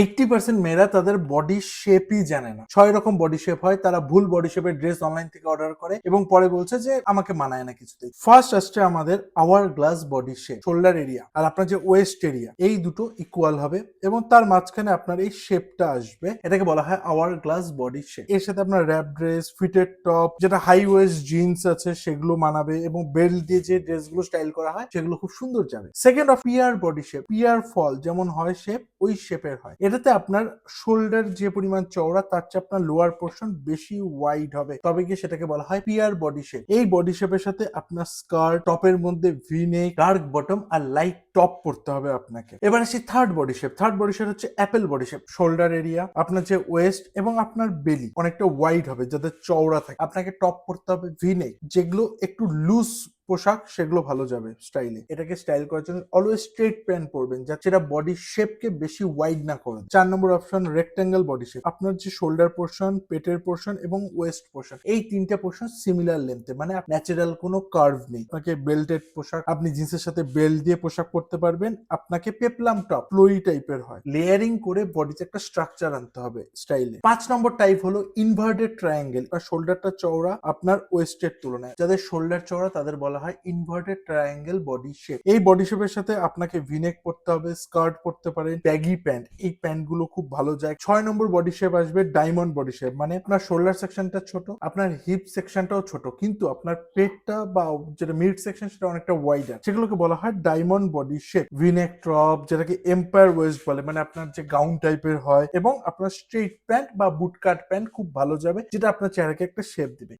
80% মেয়েরা তাদের বডি শেপই জানে না। 6 রকম বডি শেপ হয়, তারা ভুল বডি শেপের ড্রেস অনলাইন থেকে অর্ডার করে এবং পরে বলছে যে আমাকে মানায় না কিছুতেই। ফার্স্ট আসছে আমাদের hourglass body shape. Shoulder area আর আপনার যে ওয়েস্ট এরিয়া এই দুটো ইকুয়াল হবে এবং তার মাঝখানে আপনার এই শেপটা আসবে, এটাকে বলা হয় আওয়ার গ্লাস বডি শেপ। এর সাথে আপনার র্যাপ ড্রেস, ফিটেড টপ, যেটা হাই ওয়েস্ট জিন্স আছে সেগুলো মানাবে এবং বেল্ট দিয়ে যে ড্রেসগুলো স্টাইল করা হয় সেগুলো খুব সুন্দর যাবে। Second of pear body shape. Pear ফল যেমন হয় শেপ ওই শেপের হয়। এটাতে আপনার শোল্ডার যে পরিমাণ চওড়া তার চেয়ে আপনার লোয়ার পোর্শন বেশি ওয়াইড হবে, তবে গিয়ে সেটাকে বলা হয় পিয়ার বডি শেপ। এই বডি শেপের সাথে আপনার স্কার্ট, টপের মধ্যে ভি নেক, ডার্ক বটম আর লাইট টপ পরতে হবে আপনাকে। এবার আসি third body shape. Third body shape হচ্ছে apple body shape. Shoulder area, আপনার যে ওয়েস্ট এবং আপনার বেলি অনেকটা ওয়াইড হবে যাতে চওড়া থাকে। আপনাকে টপ পরতে হবে ভি নেক, যেগুলো একটু লুজ পোশাক সেগুলো ভালো যাবে স্টাইলে। এটাকে স্টাইল করার জন্য অলওয়েজ স্ট্রেট প্যান্ট পরবেন যাতে সেটা বডি শেপকে বেশি ওয়াইড না করেন। 4 নম্বর অপশন রেক্টেঙ্গেল বডি শেপ। আপনার যে শোল্ডার পোর্শন, পেটের পোর্শন এবং ওয়েস্ট পোর্শন এই তিনটা পোর্শন সিমিলার লেন্থে, মানে ন্যাচারাল কোনো কার্ভ নেই। আপনাকে বেল্টেড পোশাক, আপনি জিন্সের সাথে বেল্ট দিয়ে পোশাক পরতে পারবেন। আপনাকে পেপলাম টপ ফ্লোয়ি টাইপের হয়, লেয়ারিং করে বডিতে একটা স্ট্রাকচার আনতে হবে স্টাইলে। 5 নম্বর টাইপ হলো ইনভার্টেড ট্রায়াঙ্গেল। শোল্ডারটা চওড়া আপনার ওয়েস্টের তুলনায়, যাদের শোল্ডার চওড়া তাদের বলা হয় ইনভার্টেড ট্রায়াঙ্গেল বডি শেপ। এই বডি শেপের সাথে আপনাকে ভিনেক পরতে হবে, স্কার্ট পরতে পারেন, ব্যাগি প্যান্ট, এই প্যান্ট গুলো খুব ভালো যায়। 6 নম্বর বডি শেপ আসবে ডায়মন্ড বডি শেপ। মানে আপনার শোল্ডার সেকশনটা ছোট, আপনার হিপ সেকশনটাও ছোট, কিন্তু আপনার পেটটা বা যেটা মিড সেকশন সেটা অনেকটা ওয়াইডার, সেগুলোকে বলা হয় diamond body shape. V-neck top যেটাকে এম্পায়ার ওয়েস্ট বলে, মানে আপনার যে গাউন টাইপের হয়, এবং আপনার স্ট্রেট প্যান্ট বা বুটকাট প্যান্ট খুব ভালো যাবে, যেটা আপনার চেহারাকে একটা শেপ দিবে।